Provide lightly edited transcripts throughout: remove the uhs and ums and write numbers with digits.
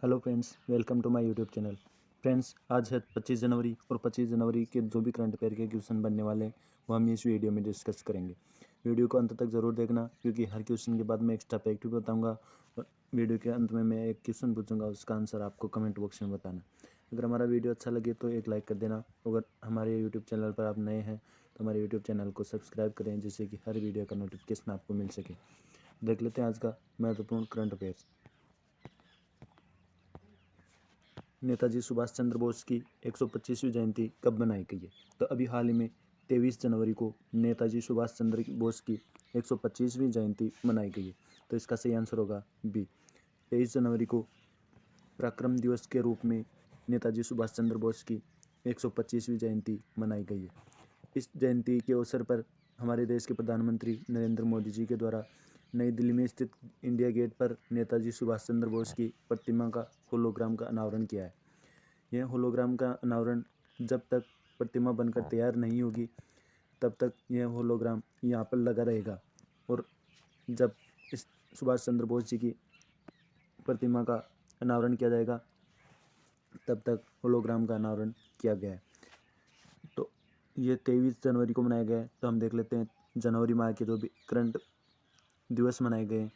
Hello friends, welcome to my YouTube channel. Friends, आज है 25 जनवरी और 25 जनवरी के जो भी करंट अफेयर के क्वेश्चन बनने वाले हैं वो हम इस वीडियो में डिस्कस करेंगे। वीडियो को अंत तक ज़रूर देखना, क्योंकि हर क्वेश्चन के बाद मैं एक्स्ट्रा फैक्ट भी बताऊंगा और वीडियो के अंत में मैं एक क्वेश्चन पूछूंगा, उसका आंसर आपको कमेंट बॉक्स में बताना। अगर हमारा वीडियो अच्छा लगे तो एक लाइक कर देना। अगर हमारे यूट्यूब चैनल पर आप नए हैं तो हमारे यूट्यूब चैनल को सब्सक्राइब करें, जिससे कि हर वीडियो का नोटिफिकेशन आपको मिल सके। देख लेते हैं आज का महत्वपूर्ण करंट अफेयर्स। नेताजी सुभाष चंद्र बोस की 125वीं जयंती कब मनाई गई है? तो अभी हाल ही में 23 जनवरी को नेताजी सुभाष चंद्र बोस की 125वीं जयंती मनाई गई है। तो इसका सही आंसर होगा बी। 23 जनवरी को पराक्रम दिवस के रूप में नेताजी सुभाष चंद्र बोस की 125वीं जयंती मनाई गई है। इस जयंती के अवसर पर हमारे देश के प्रधानमंत्री नरेंद्र मोदी जी के द्वारा नई दिल्ली में स्थित इंडिया गेट पर नेताजी सुभाष चंद्र बोस की प्रतिमा का होलोग्राम का अनावरण किया है। यह होलोग्राम का अनावरण जब तक प्रतिमा बनकर तैयार नहीं होगी तब तक यह होलोग्राम यहाँ पर लगा रहेगा, और जब इस सुभाष चंद्र बोस जी की प्रतिमा का अनावरण किया जाएगा तब तक होलोग्राम का अनावरण किया गया है। तो ये 23 जनवरी को मनाया गया है। तो हम देख लेते हैं जनवरी माह के जो भी करंट दिवस मनाए गए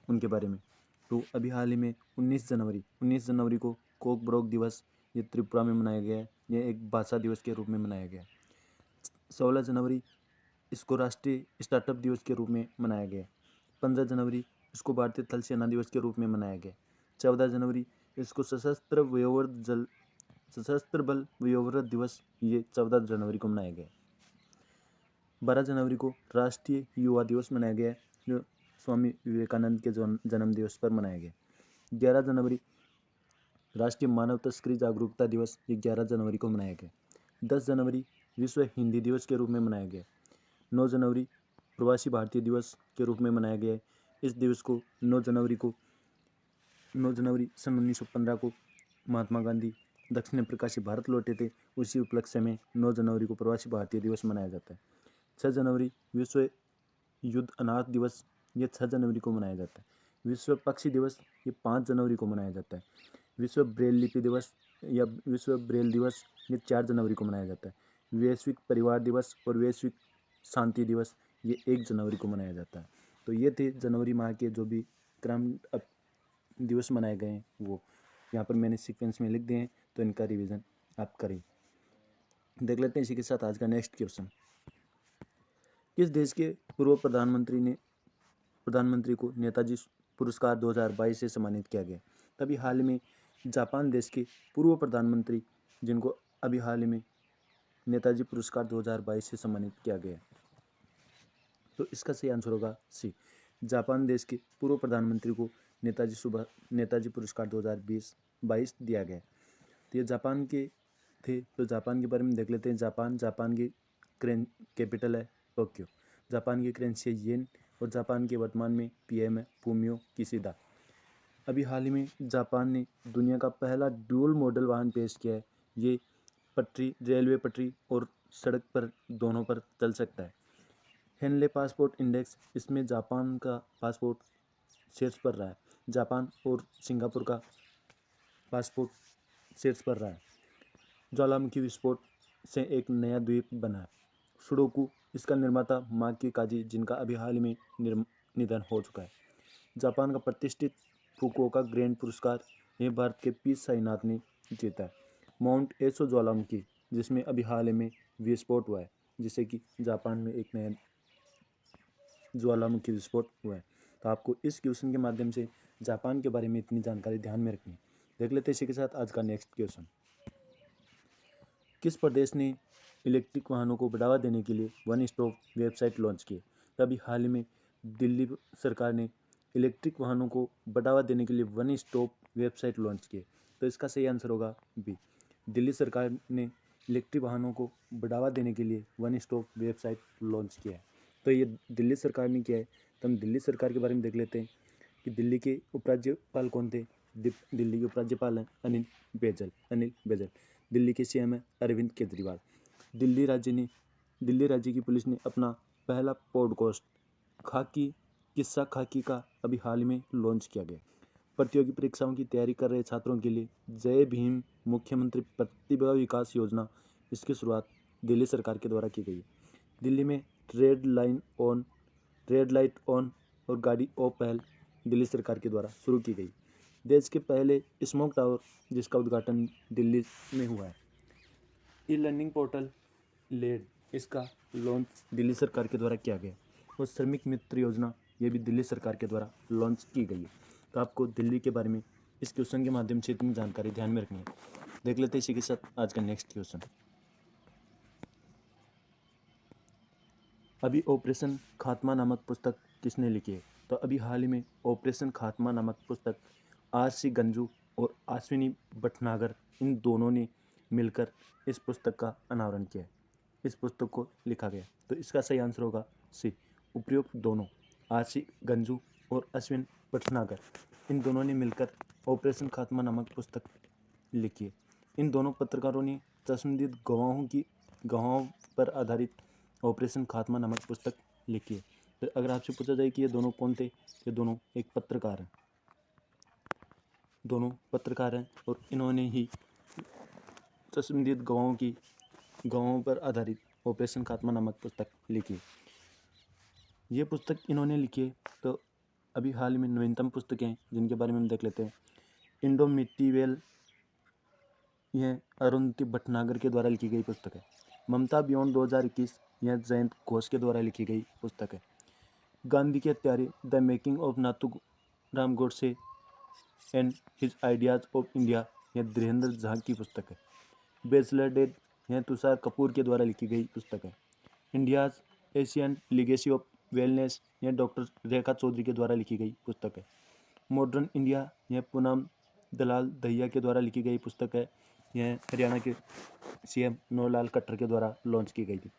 उनके बारे में। तो अभी हाल ही में 19 जनवरी को कोकबोरोक दिवस ये त्रिपुरा में मनाया गया है। यह एक भाषा दिवस के रूप में मनाया गया है। 16 जनवरी इसको राष्ट्रीय स्टार्टअप दिवस के रूप में मनाया गया है। 15 जनवरी इसको भारतीय थल सेना दिवस के रूप में मनाया गया। 14 जनवरी इसको सशस्त्र बल वयोवृद्ध दिवस ये 14 जनवरी को मनाया गया। 12 जनवरी को राष्ट्रीय युवा दिवस मनाया गया, जो स्वामी विवेकानंद के जन्म दिवस पर मनाया गया। 11 जनवरी राष्ट्रीय मानव तस्करी जागरूकता दिवस ये 11 जनवरी को मनाया गया। 10 जनवरी विश्व हिंदी दिवस के रूप में मनाया गया। 9 जनवरी प्रवासी भारतीय दिवस के रूप में मनाया गया है। इस दिवस को 9 जनवरी सन 1915 को महात्मा गांधी दक्षिण अफ्रीका से भारत लौटे थे। उसी उपलक्ष्य में 9 जनवरी को प्रवासी भारतीय दिवस मनाया जाता है। 6 जनवरी विश्व युद्ध अनाथ दिवस ये 6 जनवरी को मनाया जाता है। विश्व पक्षी दिवस ये 5 जनवरी को मनाया जाता है। विश्व ब्रेल लिपि दिवस या विश्व ब्रेल दिवस ये 4 जनवरी को मनाया जाता है। वैश्विक परिवार दिवस और वैश्विक शांति दिवस ये 1 जनवरी को मनाया जाता है। तो ये थे जनवरी माह के जो भी करंट दिवस मनाए गए हैं वो यहाँ पर मैंने सीक्वेंस में लिख दिए हैं, तो इनका रिवीजन आप करें। देख लेते हैं इसी के साथ आज का नेक्स्ट क्वेश्चन। किस देश के पूर्व प्रधानमंत्री को नेताजी पुरस्कार 2022 से सम्मानित किया गया? तभी हाल में जापान देश के पूर्व प्रधानमंत्री जिनको अभी हाल ही में नेताजी पुरस्कार 2022 से सम्मानित किया गया, तो इसका सही आंसर होगा सी। जापान देश के पूर्व प्रधानमंत्री को नेताजी पुरस्कार 2022 दिया गया। तो ये जापान के थे। तो जापान के बारे में देख लेते हैं। जापान की कैपिटल है टोक्यो। जापान की करेंसी है येन और जापान के वर्तमान में पीएम है फूमियो किशिदा। अभी हाल ही में जापान ने दुनिया का पहला ड्यूल मॉडल वाहन पेश किया है। ये रेलवे पटरी और सड़क पर दोनों पर चल सकता है। हेनले पासपोर्ट इंडेक्स, इसमें जापान का पासपोर्ट शीर्ष पर रहा है। जापान और सिंगापुर का पासपोर्ट शीर्ष पर रहा है। ज्वालामुखी विस्फोट से एक नया द्वीप बना है। सुडोकू, इसका निर्माता माकी काजी, जिनका अभी हाल ही में निधन हो चुका है। जापान का प्रतिष्ठित फुकुओका ग्रैंड पुरस्कार यह भारत के पी साईनाथ ने जीता है। माउंट एसो ज्वालामुखी, जिसमें अभी हाल ही में विस्फोट हुआ है, जिससे कि जापान में एक नया ज्वालामुखी विस्फोट हुआ है। तो आपको इस क्वेश्चन के माध्यम से जापान के बारे में इतनी जानकारी ध्यान में रखनी है। देख लेते हैं इसी के साथ आज का नेक्स्ट क्वेश्चन। किस प्रदेश ने इलेक्ट्रिक वाहनों को बढ़ावा देने के लिए वन स्टॉप वेबसाइट लॉन्च की? तभी हाल ही में दिल्ली सरकार ने इलेक्ट्रिक वाहनों को बढ़ावा देने के लिए वन स्टॉप वेबसाइट लॉन्च की। तो इसका सही आंसर होगा बी। दिल्ली सरकार ने इलेक्ट्रिक वाहनों को बढ़ावा देने के लिए वन स्टॉप वेबसाइट लॉन्च किया है। तो ये दिल्ली सरकार ने किया है। तो हम दिल्ली सरकार के बारे में देख लेते हैं कि दिल्ली के उपराज्यपाल कौन थे। दिल्ली के उपराज्यपाल हैं अनिल बैजल। दिल्ली के सीएम है अरविंद केजरीवाल। दिल्ली राज्य की पुलिस ने अपना पहला पॉडकास्ट किस्सा खाकी का अभी हाल में लॉन्च किया गया। प्रतियोगी परीक्षाओं की तैयारी कर रहे छात्रों के लिए जय भीम मुख्यमंत्री प्रतिभा विकास योजना, इसकी शुरुआत दिल्ली सरकार के द्वारा की गई है। दिल्ली में रेड लाइट ऑन और गाड़ी ओ पहल दिल्ली सरकार के द्वारा शुरू की गई। देश के पहले स्मोक टावर जिसका उद्घाटन दिल्ली में हुआ है। ई लर्निंग पोर्टल लेड, इसका लॉन्च दिल्ली सरकार के द्वारा किया गया। और श्रमिक मित्र योजना, ये भी दिल्ली सरकार के द्वारा लॉन्च की गई है। तो आपको दिल्ली के बारे में इस क्वेश्चन के माध्यम से इतनी जानकारी ध्यान में रखनी है। देख लेते हैं इसी के साथ आज का नेक्स्ट क्वेश्चन। अभी ऑपरेशन खात्मा नामक पुस्तक किसने लिखी है? तो अभी हाल ही में ऑपरेशन खात्मा नामक पुस्तक R.C. गंजू और अश्विनी भटनागर, इन दोनों ने मिलकर इस पुस्तक का अनावरण किया है। इस पुस्तक को लिखा गया। तो इसका सही आंसर होगा सी, उपयुक्त दोनों R.C. गंजू और अश्विन भटनागर, इन दोनों ने मिलकर ऑपरेशन खात्मा नामक पुस्तक लिखी है। इन दोनों पत्रकारों ने चश्मदीद गवाहों पर आधारित ऑपरेशन खात्मा नामक पुस्तक लिखी है। तो अगर आपसे पूछा जाए कि ये दोनों कौन थे, ये दोनों एक पत्रकार हैं, दोनों पत्रकार हैं और इन्होंने ही चश्मदीद गवाहों पर आधारित ऑपरेशन खात्मा नामक पुस्तक लिखी है। ये पुस्तक इन्होंने लिखी है। तो अभी हाल ही में नवीनतम पुस्तकें जिनके बारे में हम देख लेते हैं। इंडोमिटिबल, यह अरुंधति भटनागर के द्वारा लिखी गई पुस्तक है। ममता बियॉन्ड 2021, यह जयंत घोष के द्वारा लिखी गई पुस्तक है। गांधी के हत्यारे, the making of Nathuram Godse and his ideas of India, यह धीरेन्द्र झा की पुस्तक है। बैचलर डेड, यह तुषार कपूर के द्वारा लिखी गई पुस्तक है। India's Asian legacy of wellness, यह डॉक्टर रेखा चौधरी के द्वारा लिखी गई पुस्तक है। मॉडर्न इंडिया, यह पूनम दलाल दहिया के द्वारा लिखी गई पुस्तक है। यह हरियाणा के CM नौलाल खट्टर के द्वारा लॉन्च की गई थी।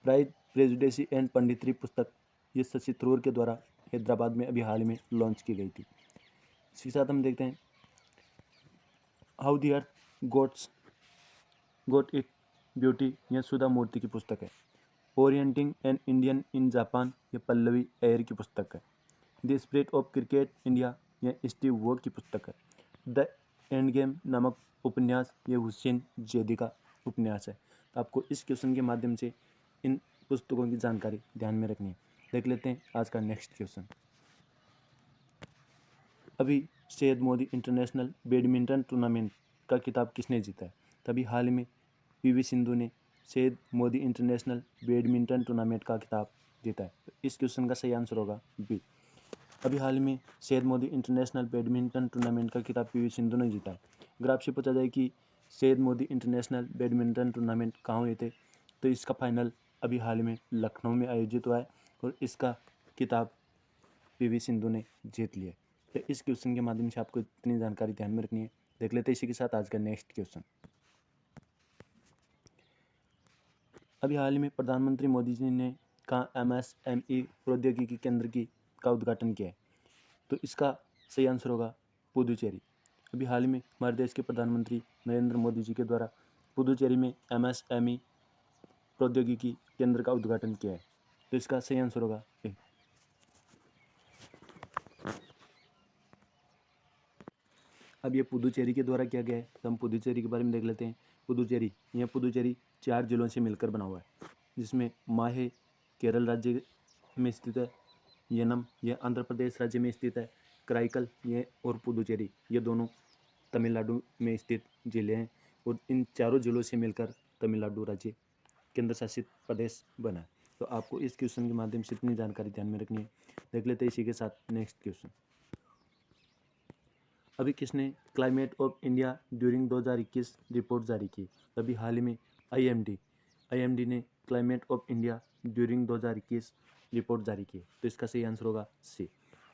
प्राइड प्रेजुडिस एंड पंडितरी पुस्तक, ये शशि थरूर के द्वारा हैदराबाद में अभी हाल में लॉन्च की गई थी। इसके साथ हम देखते हैं how the earth got it beauty, यह सुधा मूर्ति की पुस्तक है। Orienting an Indian in Japan, यह पल्लवी अय्यर की पुस्तक है। The spirit of cricket India, यह स्टीव वॉ की पुस्तक है। द एंड गेम नामक उपन्यास, यह हुसैन जैदी का उपन्यास है। तो आपको इस क्वेश्चन के माध्यम से इन पुस्तकों की जानकारी ध्यान में रखनी है। देख लेते हैं आज का नेक्स्ट क्वेश्चन। अभी Syed Modi international badminton tournament का खिताब किसने जीता है? तभी हाल ही में PV सिंधु ने Syed Modi international badminton tournament का खिताब जीता है। तो इस क्वेश्चन का सही आंसर होगा बी। अभी हाल ही में Syed Modi international badminton tournament का खिताब PV सिंधु ने जीता है। अगर आपसे पूछा जाए कि Syed Modi international badminton tournament कहाँ हुए थे, तो इसका फाइनल अभी हाल ही में लखनऊ में आयोजित हुआ है और इसका खिताब PV सिंधु ने जीत लिया। तो इस क्वेश्चन के माध्यम से आपको इतनी जानकारी ध्यान में रखनी है। देख लेते हैं इसी के साथ आज का नेक्स्ट क्वेश्चन। अभी हाल ही में प्रधानमंत्री मोदी जी ने कहाँ MSME प्रौद्योगिकी केंद्र का उद्घाटन किया है? तो इसका सही आंसर होगा पुदुचेरी। अभी हाल ही में हमारे देश के प्रधानमंत्री नरेंद्र मोदी जी के द्वारा पुदुचेरी में MSME प्रौद्योगिकी केंद्र का उद्घाटन किया है। तो इसका सही आंसर होगा ए। अब ये पुदुचेरी के द्वारा किया गया है, तो हम पुदुचेरी के बारे में देख लेते हैं। पुदुचेरी 4 जिलों से मिलकर बना हुआ है, जिसमें माहे केरल राज्य में स्थित है, येनम यह आंध्र प्रदेश राज्य में स्थित है, कराईकल ये और पुदुचेरी ये दोनों तमिलनाडु में स्थित जिले हैं। और इन चारों जिलों से मिलकर तमिलनाडु राज्य केंद्र शासित प्रदेश बना है। तो आपको इस क्वेश्चन के माध्यम से इतनी जानकारी ध्यान में रखनी है। देख लेते हैं इसी के साथ नेक्स्ट क्वेश्चन। अभी किसने climate of India during 2021 report जारी की? अभी हाल ही में IMD ने climate of India during 2021 report जारी की। तो इसका सही आंसर होगा सी।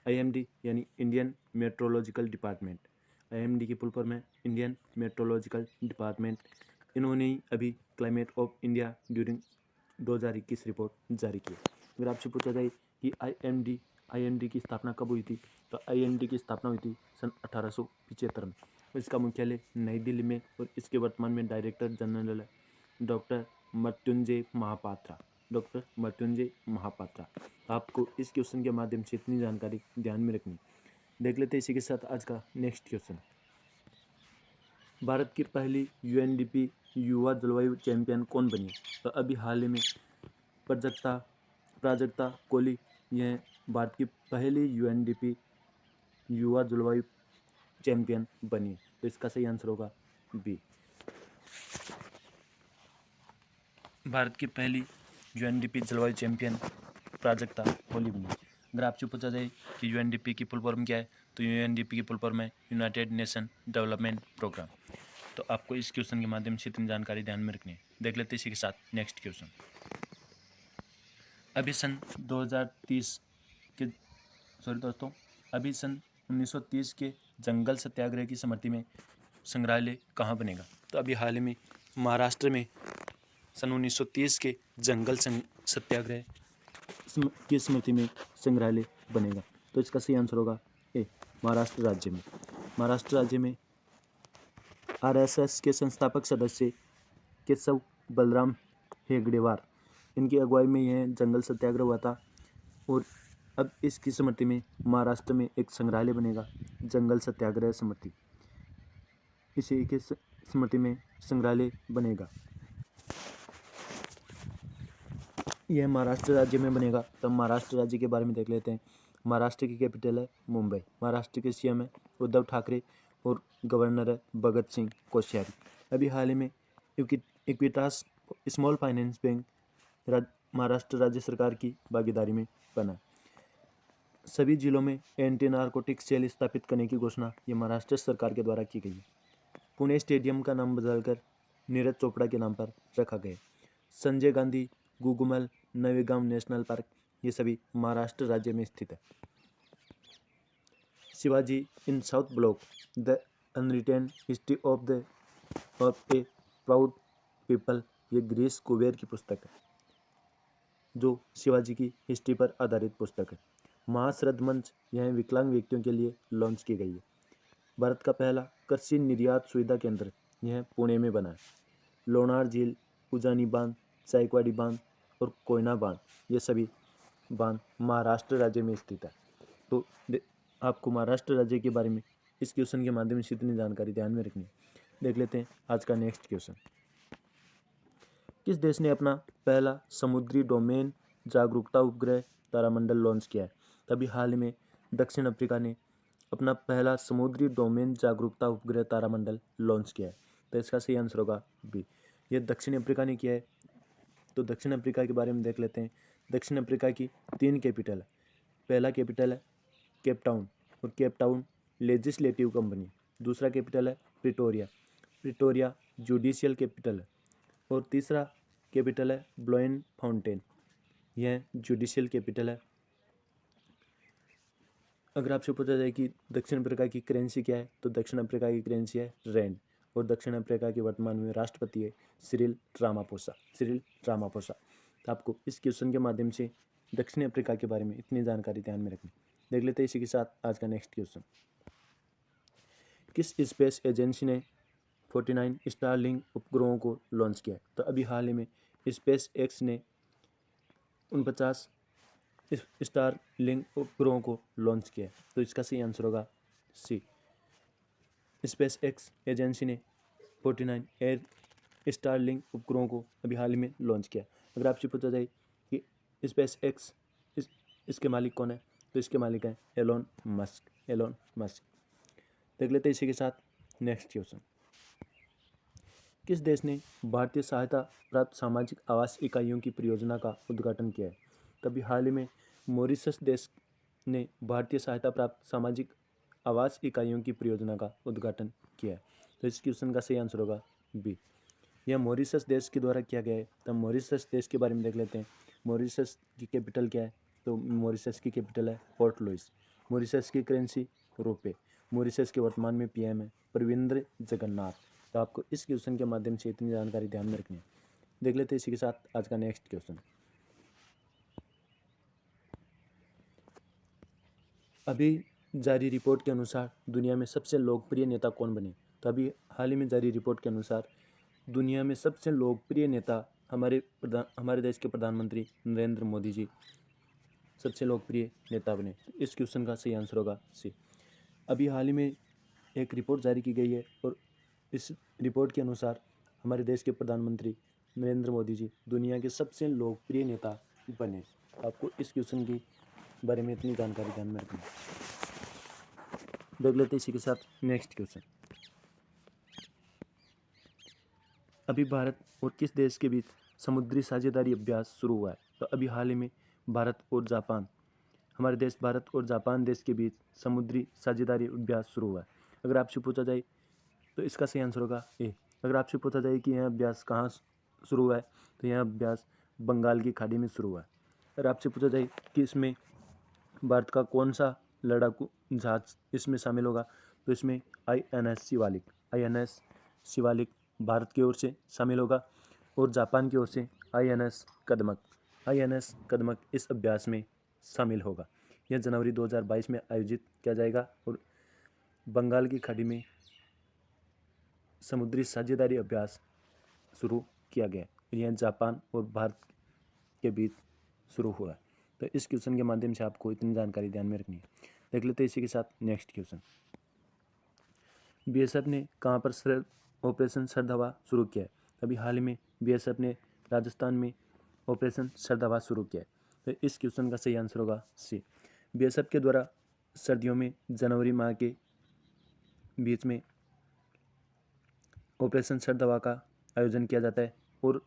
IMD यानी इंडियन मेट्रोलॉजिकल डिपार्टमेंट, IMD की फुल फॉर्म है इंडियन मेट्रोलॉजिकल डिपार्टमेंट। इन्होंने ही अभी climate of India during 2021 report जारी की। अगर आपसे पूछा जाए कि IMD की स्थापना कब हुई थी, तो IMD की स्थापना हुई थी सन 1875 में। इसका मुख्यालय नई दिल्ली में और इसके वर्तमान में डायरेक्टर जनरल है डॉक्टर मृत्युंजय महापात्रा। आपको इस क्वेश्चन के माध्यम से इतनी जानकारी ध्यान में रखनी। देख लेते हैं इसी के साथ आज का नेक्स्ट क्वेश्चन। भारत की पहली यूएनडीपी युवा जलवायु चैंपियन कौन बनी? तो अभी हाल ही में प्राजक्ता कोली यह भारत की पहली यूएनडीपी युवा जलवायु चैंपियन बनी है। तो इसका सही आंसर होगा बी। भारत की पहली यूएनडीपी जलवायु चैंपियन प्राजक्ता कोली बनी। अगर आपसे पूछा जाए कि यूएनडीपी की फुल फॉर्म क्या है, तो यूएनडीपी की फुल फॉर्म है यूनाइटेड नेशन डेवलपमेंट प्रोग्राम। तो आपको इस क्वेश्चन के माध्यम से इतनी जानकारी ध्यान में रखनी है। देख लेते हैं इसी के साथ नेक्स्ट क्वेश्चन। अभी सन 1930 के जंगल सत्याग्रह की स्मृति में संग्रहालय कहाँ बनेगा? तो अभी हाल ही में महाराष्ट्र में सन 1930 के जंगल सत्याग्रह की स्मृति में संग्रहालय बनेगा। तो इसका सही आंसर होगा ए, महाराष्ट्र राज्य में। महाराष्ट्र राज्य में आरएसएस के संस्थापक सदस्य केशव बलराम हेगड़ेवार, इनकी अगुवाई में यह जंगल सत्याग्रह हुआ था। और अब इसकी स्मृति में महाराष्ट्र में एक संग्रहालय बनेगा, जंगल सत्याग्रह स्मृति, इसी के स्मृति में संग्रहालय बनेगा। यह महाराष्ट्र राज्य में बनेगा। तो महाराष्ट्र राज्य के बारे में देख लेते हैं। महाराष्ट्र की कैपिटल है मुंबई। महाराष्ट्र के सीएम है उद्धव ठाकरे और गवर्नर है भगत सिंह कोश्यारी। अभी हाल ही में Equitas small finance bank Maharashtra राज्य सरकार की भागीदारी में बना। सभी जिलों में एंटी नारकोटिक सेल स्थापित करने की घोषणा ये महाराष्ट्र सरकार के द्वारा की गई है। पुणे स्टेडियम का नाम बदलकर नीरज चोपड़ा के नाम पर रखा गया। संजय गांधी गुगुमल नवेगांव नेशनल पार्क ये सभी महाराष्ट्र राज्य में स्थित है। Shivaji in south block the unwritten history of a proud people ये गिरीश कुबेर की पुस्तक है, जो शिवाजी की हिस्ट्री पर आधारित पुस्तक है। महाश्रद्ध मंच यह विकलांग व्यक्तियों के लिए लॉन्च की गई है। भारत का पहला कृषि निर्यात सुविधा केंद्र यह पुणे में बना है। लोनार झील, उजानी बांध, चायकवाड़ी बांध और कोयना बांध ये सभी बांध महाराष्ट्र राज्य में स्थित है। तो आपको महाराष्ट्र राज्य के बारे में इस क्वेश्चन के माध्यम से इतनी जानकारी ध्यान में रखनी है। देख लेते हैं आज का नेक्स्ट क्वेश्चन। किस देश ने अपना पहला समुद्री डोमेन जागरूकता उपग्रह तारामंडल लॉन्च किया है? तभी हाल ही में दक्षिण अफ्रीका ने अपना पहला समुद्री डोमेन जागरूकता उपग्रह तारामंडल लॉन्च किया है। तो इसका सही आंसर होगा बी। यह दक्षिण अफ्रीका ने किया है। तो दक्षिण अफ्रीका के बारे में देख लेते हैं। दक्षिण अफ्रीका की 3 कैपिटल है। पहला कैपिटल है केप टाउन और केप टाउन लेजिस्लेटिव कंपनी। दूसरा कैपिटल है प्रिटोरिया जुडिशियल कैपिटल है। और तीसरा कैपिटल है ब्लोइन फाउंटेन, यह जुडिशियल कैपिटल है। अगर आपसे पूछा जाए कि दक्षिण अफ्रीका की करेंसी क्या है, तो दक्षिण अफ्रीका की करेंसी है रैंड। और दक्षिण अफ्रीका के वर्तमान में राष्ट्रपति है सिरिल रामापोसा। तो आपको इस क्वेश्चन के माध्यम से दक्षिण अफ्रीका के बारे में इतनी जानकारी ध्यान में रखनी। देख लेते हैं इसी के साथ आज का नेक्स्ट क्वेश्चन। किस स्पेस एजेंसी ने 49 स्टारलिंक उपग्रहों को लॉन्च किया है? तो अभी हाल ही में स्पेस एक्स ने 49 स्टारलिंक उपग्रहों को लॉन्च किया है। तो इसका सही आंसर होगा सी। स्पेस एक्स एजेंसी ने 49 स्टारलिंक उपग्रहों को अभी हाल ही में लॉन्च किया। अगर आपसे पूछा जाए कि स्पेस एक्स इसके मालिक कौन है, तो इसके मालिक हैं एलोन मस्क। देख लेते हैं इसी के साथ नेक्स्ट क्वेश्चन। किस देश ने भारतीय सहायता प्राप्त सामाजिक आवास इकाइयों की परियोजना का उद्घाटन किया है? तभी हाल ही में मॉरिशस देश ने भारतीय सहायता प्राप्त सामाजिक आवास इकाइयों की परियोजना का उद्घाटन किया है। तो इस क्वेश्चन का सही आंसर होगा बी। यह मॉरिशस देश के द्वारा किया गया है। तो मॉरिशस देश के बारे में देख लेते हैं। मॉरिशस की कैपिटल क्या है? तो मॉरिशस की कैपिटल है पोर्ट लुइस। मॉरिशस की करेंसी रुपए। मॉरिशस के वर्तमान में पीएम है प्रविंद्र जगन्नाथ। तो आपको इस क्वेश्चन के माध्यम से इतनी जानकारी ध्यान में रखनी है। देख लेते हैं इसी के साथ आज का नेक्स्ट क्वेश्चन। अभी जारी रिपोर्ट के अनुसार दुनिया में सबसे लोकप्रिय नेता कौन बने? तो अभी हाल ही में जारी रिपोर्ट के अनुसार दुनिया में सबसे लोकप्रिय नेता हमारे देश के प्रधानमंत्री नरेंद्र मोदी जी सबसे लोकप्रिय नेता बने। इस क्वेश्चन का सही आंसर होगा सी। अभी हाल ही में एक रिपोर्ट जारी की गई है और इस रिपोर्ट के अनुसार हमारे देश के प्रधानमंत्री नरेंद्र मोदी जी दुनिया के सबसे लोकप्रिय नेता बने। आपको इस क्वेश्चन की बारे में इतनी जानकारी ध्यान में रखनी। देख लेते इसी के साथ नेक्स्ट क्वेश्चन। अभी भारत और किस देश के बीच समुद्री साझेदारी अभ्यास शुरू हुआ है? तो अभी हाल ही में भारत और जापान, हमारे देश भारत और जापान देश के बीच समुद्री साझेदारी अभ्यास शुरू हुआ है। अगर आपसे पूछा जाए तो इसका सही आंसर होगा ए। अगर आपसे पूछा जाए कि यह अभ्यास कहाँ शुरू हुआ है तो यह अभ्यास बंगाल की खाड़ी में शुरू हुआ है। अगर आपसे पूछा जाए कि इसमें भारत का कौन सा लड़ाकू जहाज इसमें शामिल होगा तो इसमें INS शिवालिक भारत की ओर से शामिल होगा और जापान की ओर से INS कदमत इस अभ्यास में शामिल होगा। यह जनवरी 2022 में आयोजित किया जाएगा और बंगाल की खाड़ी में समुद्री साझेदारी अभ्यास शुरू किया गया। यह जापान और भारत के बीच शुरू हुआ। तो इस क्वेश्चन के माध्यम से आपको इतनी जानकारी ध्यान में रखनी है। देख लेते हैं इसी के साथ नेक्स्ट क्वेश्चन। BSF ने कहाँ पर ऑपरेशन शरद हवा शुरू किया है? अभी हाल ही में BSF ने राजस्थान में ऑपरेशन शरद हवा शुरू किया है। तो इस क्वेश्चन का सही आंसर होगा सी। BSF के द्वारा सर्दियों में जनवरी माह के बीच में ऑपरेशन शरद हवा का आयोजन किया जाता है और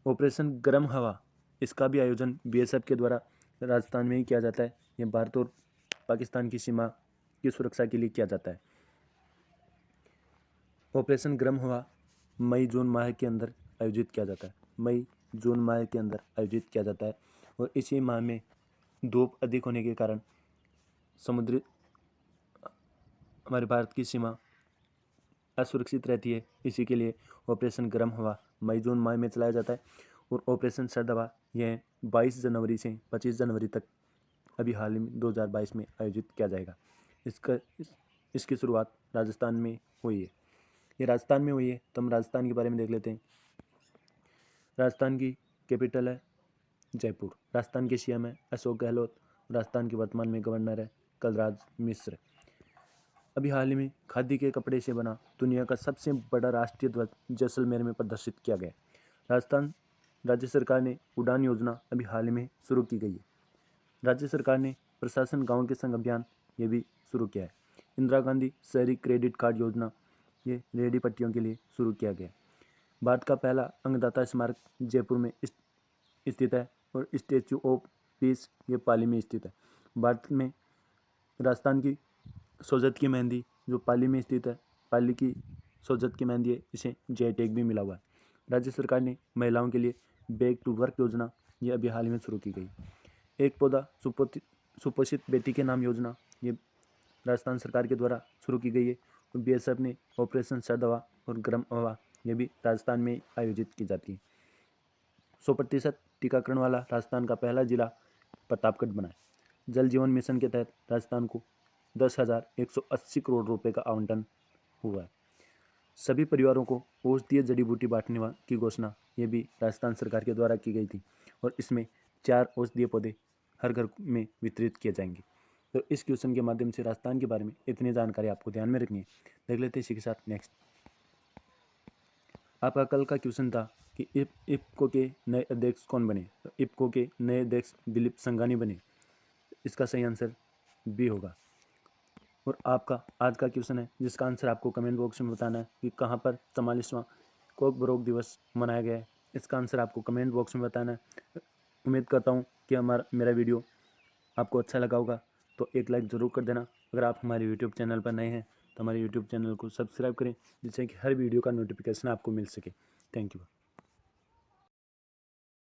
ऑपरेशन गर्म हवा इसका भी आयोजन BSF के द्वारा राजस्थान में ही किया जाता है। यह भारत और पाकिस्तान की सीमा की सुरक्षा के लिए किया जाता है। ऑपरेशन गर्म हवा मई जून माह के अंदर आयोजित किया जाता है। मई जून माह के अंदर आयोजित किया जाता है और इसी माह में धूप अधिक होने के कारण समुद्री हमारे भारत की सीमा असुरक्षित रहती है। इसी के लिए ऑपरेशन गर्म हवा मई जून माह में चलाया जाता है और ऑपरेशन शरद हवा यह 22 जनवरी से 25 जनवरी तक अभी हाल ही में 2022 में आयोजित किया जाएगा। इसकी शुरुआत राजस्थान में हुई है। ये राजस्थान में हुई है तो हम राजस्थान के बारे में देख लेते हैं। राजस्थान की कैपिटल है जयपुर। राजस्थान के CM है अशोक गहलोत। राजस्थान के वर्तमान में गवर्नर है कलराज मिश्र। अभी हाल ही में खादी के कपड़े से बना दुनिया का सबसे बड़ा राष्ट्रीय ध्वज जैसलमेर में प्रदर्शित किया गया। राजस्थान राज्य सरकार ने उड़ान योजना अभी हाल ही में शुरू की गई है। राज्य सरकार ने प्रशासन गांव के संग अभियान ये भी शुरू किया है। इंदिरा गांधी शहरी क्रेडिट कार्ड योजना ये रेहड़ी पट्टियों के लिए शुरू किया गया। भारत का पहला अंगदाता स्मारक जयपुर में स्थित है और स्टैचू ऑफ पीस ये पाली में स्थित है। भारत में राजस्थान की सोजत की मेहंदी जो पाली में स्थित है, पाली की सोजत की मेहंदी है, इसे GI टैग भी मिला हुआ है। राज्य सरकार ने महिलाओं के लिए बैक टू वर्क योजना ये अभी हाल ही में शुरू की गई। एक पौधा सुपोषित बेटी के नाम योजना ये राजस्थान सरकार के द्वारा शुरू की गई है और BSF ने ऑपरेशन शरद हवा और गर्म हवा ये भी राजस्थान में आयोजित की जाती है। 100% टीकाकरण वाला राजस्थान का पहला जिला प्रतापगढ़ बना है। जल जीवन मिशन के तहत राजस्थान को 10,180 करोड़ रुपए का आवंटन हुआ है। सभी परिवारों को औषधीय जड़ी बूटी बांटने की घोषणा ये भी राजस्थान सरकार के द्वारा की गई थी और इसमें 4 औषधीय पौधे हर घर में वितरित किए जाएंगे। तो इस क्वेश्चन के माध्यम से राजस्थान के बारे में इतनी जानकारी आपको ध्यान में रखनी है। देख लेते हैं इसी के साथ नेक्स्ट। आपका कल का क्वेश्चन था कि इफ्को के नए अध्यक्ष कौन बने? तो इफ्को के नए अध्यक्ष दिलीप संघानी बने। इसका सही आंसर बी होगा। और आपका आज का क्वेश्चन है जिसका आंसर आपको कमेंट बॉक्स में बताना है कि कहाँ पर 44वां कॉकबरोग दिवस मनाया गया है। इसका आंसर आपको कमेंट बॉक्स में बताना है। उम्मीद करता हूँ कि मेरा वीडियो आपको अच्छा लगा होगा तो एक लाइक ज़रूर कर देना। अगर आप हमारे यूट्यूब चैनल पर नए हैं तो हमारे यूट्यूब चैनल को सब्सक्राइब करें जिससे कि हर वीडियो का नोटिफिकेशन आपको मिल सके। Thank you.